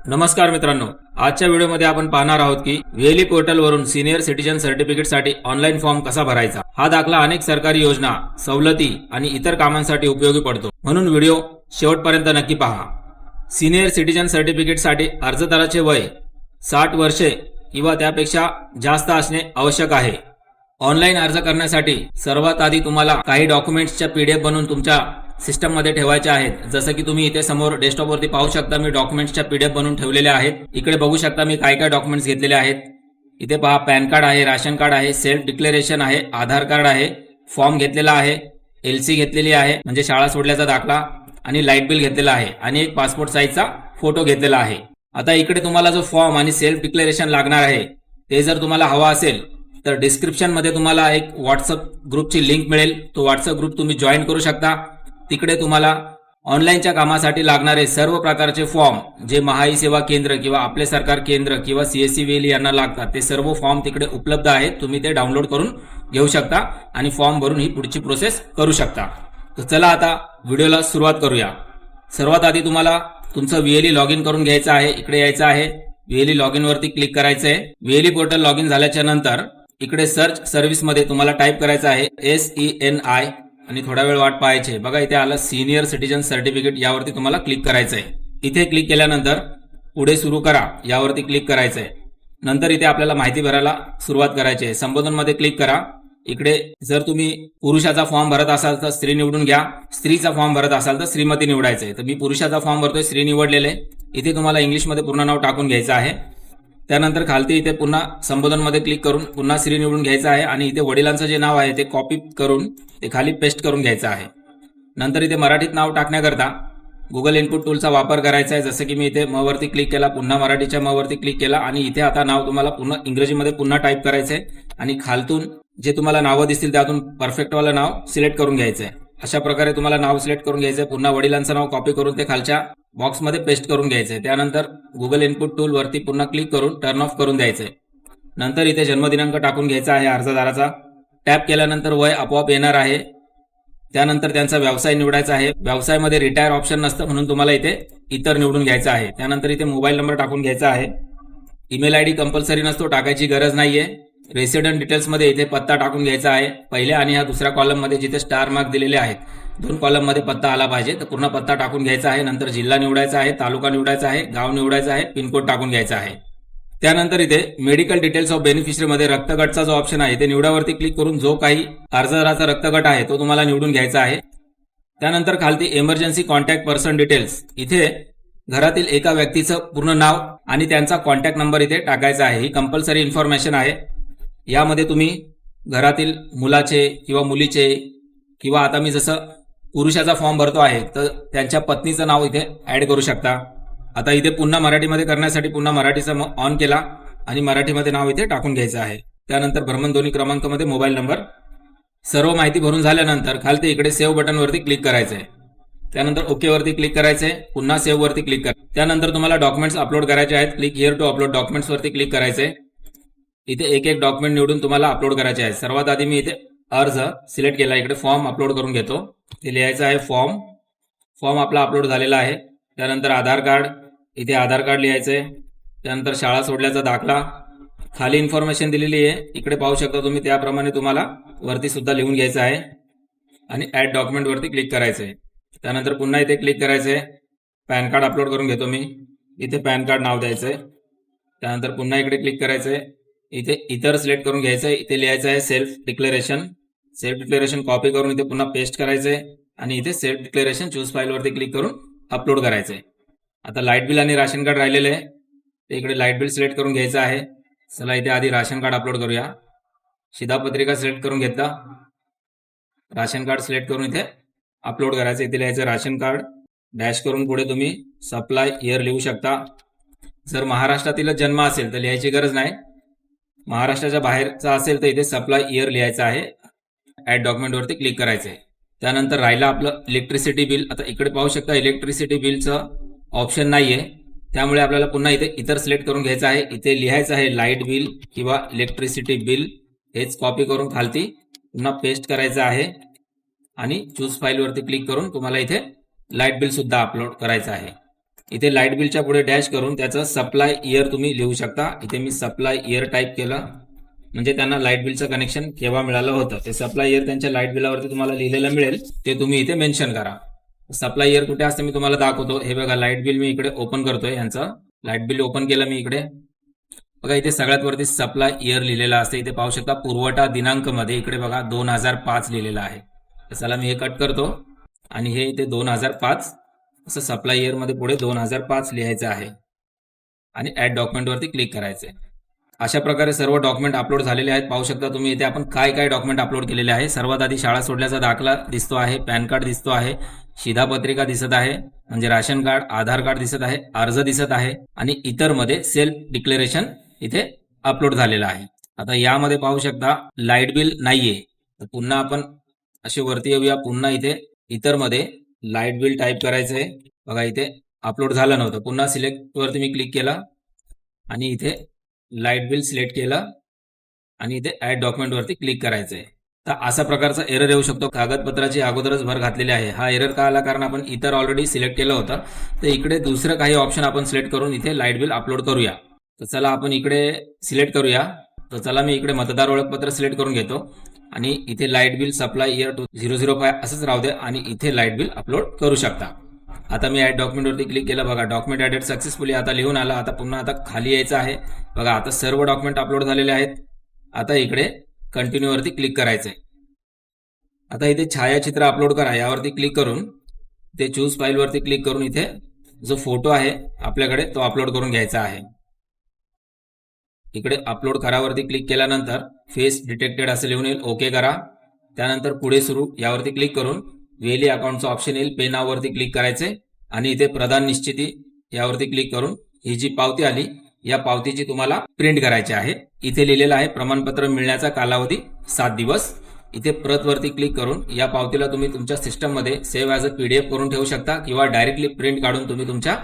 नमस्कार मित्रांनो, आजच्या व्हिडिओमध्ये आपण पाहणार आहोत की व्हीएलई पोर्टल वरून सिनियर सिटीजन सर्टिफिकेट साठी ऑनलाईन फॉर्म कसा भरायचा। हा दाखला अनेक सरकारी योजना, सवलती आणि इतर कामांसाठी उपयोगी पडतो, म्हणून व्हिडिओ शेवटपर्यंत नक्की पहा। सिनियर सिटीजन सर्टिफिकेट साठी अर्जदाराचे वय 60 वर्षे किंवा त्यापेक्षा जास्त असणे आवश्यक आहे। ऑनलाईन अर्ज करण्यासाठी सर्वात आधी तुम्हाला काही डॉक्युमेंट्सच्या पीडीएफ बनवून तुमच्या सिस्टम मध्ये ठेवायचे आहेत। जसं की तुम्ही इथे समोर डेस्कटॉप वरती पाहू शकता, मी डॉक्युमेंट्सच्या पीडीएफ बनवून ठेवलेल्या आहेत। इकडे बघू शकता मी काय काय डॉक्युमेंट्स घेतलेले आहेत। इथे पहा, पॅन कार्ड आहे, राशन कार्ड आहे, सेल्फ डिक्लेरेशन आहे, आधार कार्ड आहे, फॉर्म घेतलेला आहे, एलसी घेतलेली आहे म्हणजे शाळा सोडल्याचा दाखला, आणि लाईट बिल घेतलेला आहे, आणि एक पासपोर्ट साईजचा फोटो घेतलेला आहे। आता इकडे तुम्हाला जो फॉर्म आणि सेल्फ डिक्लेरेशन लागणार आहे ते जर तुम्हाला हवा असेल तर डिस्क्रिप्शन मध्ये तुम्हाला एक व्हॉट्सअप ग्रुपची लिंक मिळेल। तो व्हॉट्सअप ग्रुप तुम्ही जॉईन करू शकता। तिकडे तुम्हाला ऑनलाईनच्या कामासाठी लागणारे सर्व प्रकारचे फॉर्म जे महाई सेवा केंद्र किंवा आपले सरकार केंद्र किंवा सीएससी व्हीएलई यांना लागतात ते सर्व फॉर्म तिकडे उपलब्ध आहेत। तुम्ही ते डाउनलोड करून घेऊ शकता आणि फॉर्म भरून ही पुढची प्रोसेस करू शकता। तर चला आता व्हिडिओला सुरुवात करूया। सर्वात आधी तुम्हाला तुमचं व्हीएलई लॉग इन करून घ्यायचं आहे। इकडे यायचं आहे, व्हीएलई लॉग इन वरती क्लिक करायचं आहे। व्हीएलई पोर्टल लॉग इन झाल्याच्या नंतर इकडे सर्च सर्व्हिस मध्ये तुम्हाला टाईप करायचं आहे SENI आणि थोडा वेळ वाट पाहायची। बघा इथे आलं सिनियर सिटीजन सर्टिफिकेट, यावरती तुम्हाला क्लिक करायचं आहे। इथे क्लिक केल्यानंतर पुढे सुरू करा यावरती क्लिक करायचं आहे। नंतर इथे आपल्याला माहिती भरायला सुरुवात करायची आहे। संबोधन मध्ये क्लिक करा। इकडे जर तुम्ही पुरुषाचा फॉर्म भरत असाल तर स्त्री निवडून घ्या, स्त्रीचा फॉर्म भरत असाल तर श्रीमती निवडायचं आहे। तर मी पुरुषाचा फॉर्म भरतोय, स्त्री निवडलेले। इथे तुम्हाला इंग्लिश मध्ये पूर्ण नाव टाकून घ्यायचं आहे। त्यानंतर खालती इथे पुन्हा संबोधन मध्ये क्लिक करून पुन्हा स्त्री निवडून घ्यायचं आहे आणि इथे वडिलांचं जे नाव आहे ते कॉपी करून ते खाली पेस्ट करून घ्यायचं आहे। नंतर इथे मराठीत नाव टाकण्याकरता गुगल इनपुट टूलचा वापर करायचा आहे। जसं की मी इथे म वरती क्लिक केला, पुन्हा मराठीच्या म वरती क्लिक केला आणि इथे आता नाव तुम्हाला पुन्हा इंग्रजीमध्ये पुन्हा टाईप करायचं आहे आणि खालतून जे तुम्हाला नावं दिसतील त्यातून परफेक्ट वाला नाव सिलेक्ट करून घ्यायचं आहे। अशा प्रकारे तुम्हाला नाव सिलेक्ट करून घ्यायचं आहे। पुन्हा वडिलांचं नाव कॉपी करून ते खालच्या बॉक्समध्ये पेस्ट करून घ्यायचंय। त्यानंतर गुगल इनपुट टूल वरती पुन्हा क्लिक करून टर्न ऑफ करून द्यायचंय। नंतर इथे जन्मदिनांक टाकून घ्यायचा आहे अर्जदाराचा। टॅप केल्यानंतर वय आपोआप येणार आहे। त्यानंतर त्यांचा व्यवसाय निवडायचा आहे। व्यवसायामध्ये रिटायर ऑप्शन नसतं म्हणून तुम्हाला इथे इतर निवडून घ्यायचं आहे। त्यानंतर इथे मोबाईल नंबर टाकून घ्यायचा आहे। ईमेल आयडी कंपल्सरी नसतो, टाकायची गरज नाहीये। रेसिडेंट डिटेल्स मध्ये इथे पत्ता टाकून घ्यायचा आहे पहिल्या आणि ह्या दुसऱ्या कॉलम मध्ये जिथे स्टार मार्क दिलेले आहेत दोन कॉलम मध्ये पत्ता आला पाहिजे, तर पूर्ण पत्ता टाकून घ्यायचा आहे। नंतर जिल्हा निवडायचा आहे, तालुका निवडायचा आहे, गाव निवडायचं आहे, पिनकोड टाकून घ्यायचा आहे। त्यानंतर इथे मेडिकल डिटेल्स ऑफ बेनिफिशरी मध्ये रक्तगटचा जो ऑप्शन आहे ते निवडावरती क्लिक करून जो काही अर्जदाराचा रक्तगट आहे तो तुम्हाला निवडून घ्यायचा आहे। त्यानंतर खालती इमर्जन्सी कॉन्टॅक्ट पर्सन डिटेल्स, इथे घरातील एका व्यक्तीचं पूर्ण नाव आणि त्यांचा कॉन्टॅक्ट नंबर इथे टाकायचा आहे। ही कंपल्सरी इन्फॉर्मेशन आहे। यामध्ये तुम्ही घरातील मुलाचे किंवा मुलीचे किंवा आता मी जसं पुरुषाचा फॉर्म भरतो आहे तर त्यांच्या पत्नीचं नाव इथे ऍड करू शकता। आता इथे पुन्हा मराठीमध्ये करण्यासाठी पुन्हा मराठीचा ऑन केला आणि मराठीमध्ये नाव इथे टाकून घ्यायचं आहे। त्यानंतर भ्रमणध्वनी क्रमांकामध्ये मोबाईल नंबर, सर्व माहिती भरून झाल्यानंतर खालती इकडे सेव्ह बटन वरती क्लिक करायचं आहे। त्यानंतर ओके वरती क्लिक करायचंय, पुन्हा सेव्ह वरती क्लिक करा। त्यानंतर तुम्हाला डॉक्युमेंट्स अपलोड करायचे आहेत। Click here to upload documents वरती क्लिक करायचंय। इथे एक एक डॉक्युमेंट निवडून तुम्हाला अपलोड करायचे आहे। सर्वात आधी मी इथे अर्ज सिलेक्ट केला, इकडे फॉर्म अपलोड करून घेतो। ते लिहायचं आहे फॉर्म आपला अपलोड झालेला आहे। त्यानंतर आधार कार्ड, इथे आधार कार्ड लिहायचंय। त्यानंतर शाळा सोडल्याचा दाखला, खाली इन्फॉर्मेशन दिलेली आहे इकडे पाहू शकता तुम्ही, त्याप्रमाणे तुम्हाला वरती सुद्धा लिहून घ्यायचं आहे आणि ऍड डॉक्युमेंट वरती क्लिक करायचंय। त्यानंतर पुन्हा इथे क्लिक करायचंय, पॅन कार्ड अपलोड करून घेतो मी, इथे पॅन कार्ड नाव द्यायचंय। त्यानंतर पुन्हा इकडे क्लिक करायचंय, इथे इतर सिलेक्ट करून घ्यायचंय, इथे लिहायचं आहे सेल्फ डिक्लेरेशन कॉपी करून इथे पुन्हा पेस्ट करायचंय आणि इथे सेल्फ डिक्लेरेशन चूज फाईल वरती क्लिक करून अपलोड करायचंय। आता लाईट बिल आणि राशन कार्ड राहिलेले आहे, ते इकडे लाईट बिल सिलेक्ट करून घ्यायचं आहे। चला इथे आधी राशन कार्ड अपलोड करूया। शिधापत्रिका सिलेक्ट करून घेतला, राशन कार्ड सिलेक्ट करून इथे अपलोड करायचं। इथे लिहायचं राशन कार्ड, डॅश करून पुढे तुम्ही सप्लाय इयर लिहू शकता। जर महाराष्ट्रातीलच जन्म असेल तर लिहायची गरज नाही, महाराष्ट्राच्या बाहेरचा असेल तर इथे सप्लाय इयर लिहायचं आहे। ऍड डॉक्युमेंट वरती क्लिक करायचं आहे। त्यानंतर राहिला आपलं इलेक्ट्रिसिटी बिल। आता इकडे पाहू शकता इलेक्ट्रिसिटी बिलचं ऑप्शन नाहीये, त्यामुळे आपल्याला पुन्हा इथे इतर सिलेक्ट करून घ्यायचं आहे। इथे लिहायचं आहे लाईट बिल किंवा इलेक्ट्रिसिटी बिल, हेच कॉपी करून खालती पुन्हा पेस्ट करायचं आहे आणि चूज फाईल वरती क्लिक करून तुम्हाला इथे लाईट बिल सुद्धा अपलोड करायचं आहे। इथे लाईट बिलच्या पुढे डॅश करून त्याचं सप्लाय इयर तुम्ही लिहू शकता. इथे मी सप्लाय इयर टाईप केलं, म्हणजे त्यांना लाईट बिलचं कनेक्शन केव्हा मिळालं होतं ते सप्लाय इयर त्यांच्या लाईट बिलावरती तुम्हाला लिहिलेलं मिळेल, ते तुम्ही इथे मेन्शन करा. सप्लाय इयर कुठे असते मी तुम्हाला दाखवतो. हे बघा, लाईट बिल मी इकडे ओपन करतोय. यांचं लाईट बिल ओपन केलं मी इकडे. बघा इथे सगळ्यात वरती सप्लाय इयर लिहिलेलं असते. इथे पाहू शकता पुरवठा दिनांक मध्ये इकडे बघा 2005 लिहिलेलं आहे. तर चला मी हे कट करतो आणि हे इथे 2005 असं सप्लाय इयर मध्ये पुढे 2005 लिहायचं आहे आणि ऍड डॉक्युमेंट वरती क्लिक करायचंय. अशा प्रकारे सर्व डॉक्युमेंट अपलोड झालेले आहेत. पाहू शकता तुम्ही इथे आपण काय काय डॉक्युमेंट अपलोड केलेले आहे. सर्वात आधी शाळा सोडल्याचा दाखला दिसतो आहे, पॅन कार्ड दिसतो आहे, शिधापत्रिका दिसत आहे, म्हणजे राशन कार्ड, आधार कार्ड दिसत आहे, अर्ज दिसत आहे आणि इतर मध्ये सेल्फ डिक्लेरेशन इथे अपलोड झालेला आहे. आता यामध्ये पाहू शकता लाईट बिल नाहीये, तर पुन्हा आपण असे वरती येऊया. पुन्हा इथे इतर मध्ये लाईट बिल टाईप करायचंय. बघा इथे अपलोड झालं नव्हतं. पुन्हा सिलेक्ट वरती मी क्लिक केलं आणि इथे लाईट बिल सिलेक्ट केलं आणि इथे ऍड डॉक्युमेंट वरती क्लिक करायचंय. तर असा प्रकारचा एरर येऊ शकतो. कागदपत्राची अगोदरच भर घातलेली आहे. हा एरर का आला, कारण आपण इतर ऑलरेडी सिलेक्ट केलं होतं. तर इकडे दुसरं काही ऑप्शन आपण सिलेक्ट करून इथे लाईट बिल अपलोड करूया. तर चला आपण इकडे सिलेक्ट करूया. तर चला मी इकडे मतदार ओळखपत्र सिलेक्ट करून घेतो आणि इथे लाईट बिल सप्लाय इयर 2005 असंच राहू दे आणि इथे लाईट बिल अपलोड करू शकता. आता मी ऍड डॉक्युमेंट वरती क्लिक केलं. बघा डॉक्युमेंट ऍडेड सक्सेसफुली आता लिहून आला. आता पुन्हा आता खाली यायचं आहे. बघा आता सर्व डॉक्युमेंट अपलोड झालेले आहेत. आता इकडे कंटिन्यू वरती क्लिक करायचंय. आता इथे छायाचित्र अपलोड करा यावरती क्लिक करून ते चूज फाईल वरती क्लिक करून इथे जो फोटो आहे आपल्याकडे तो अपलोड करून घ्यायचा आहे. इकडे अपलोड करावरती क्लिक केल्यानंतर फेस डिटेक्टेड असं लिहून येईल, ओके करा. त्यानंतर पुढे सुरू यावरती क्लिक करून वेली अकाउंटचं ऑप्शन येईल, पे नाव वरती क्लिक करायचे आणि इथे प्रदान निश्चिती यावरती क्लिक करून ही जी पावती आली या पावतीची तुम्हाला प्रिंट करायची आहे. इथे लिहिलेलं आहे प्रमाणपत्र मिळण्याचा कालावधी 7 दिवस. इथे प्रत वरती क्लिक करून या पावतीला तुम्ही तुमच्या सिस्टम मध्ये सेव्ह ॲज अ PDF करून ठेवू शकता किंवा डायरेक्टली प्रिंट काढून तुम्ही तुमच्या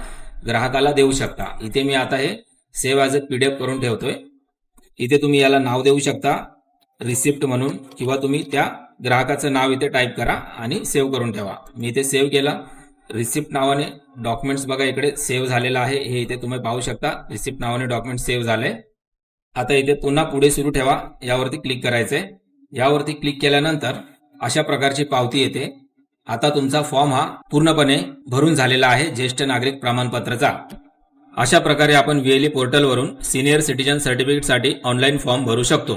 ग्राहकाला देऊ शकता. इथे मी आता हे सेव्ह ॲज अ PDF करून ठेवतोय. इथे तुम्ही याला नाव देऊ शकता रिसिप्ट म्हणून, किंवा तुम्ही त्या ग्राहकाचं नाव इथे टाईप करा आणि सेव्ह करून ठेवा. मी इथे सेव्ह केलं. रिसिप्ट नावाने डॉक्युमेंट्स बघा इकडे सेव्ह झालेलं आहे. हे इथे तुम्ही पाहू शकता रिसिप्ट नावाने डॉक्युमेंट सेव्ह झाले. आता इथे पुन्हा पुढे सुरू ठेवा यावरती क्लिक करायचंय. यावरती क्लिक केल्यानंतर अशा प्रकारची पावती येते. आता तुमचा फॉर्म हा पूर्णपणे भरून झालेला आहे ज्येष्ठ नागरिक प्रमाणपत्राचा. अशा प्रकारे आपण VLE पोर्टलवरून सिनियर सिटीजन सर्टिफिकेटसाठी ऑनलाईन फॉर्म भरू शकतो.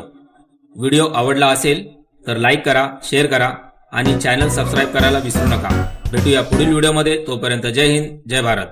व्हिडिओ आवडला असेल तर लाईक करा, शेअर करा आणि चॅनल सबस्क्राईब करायला विसरू नका. भेटूया पुढील व्हिडिओमध्ये. तोपर्यंत जय हिंद, जय भारत.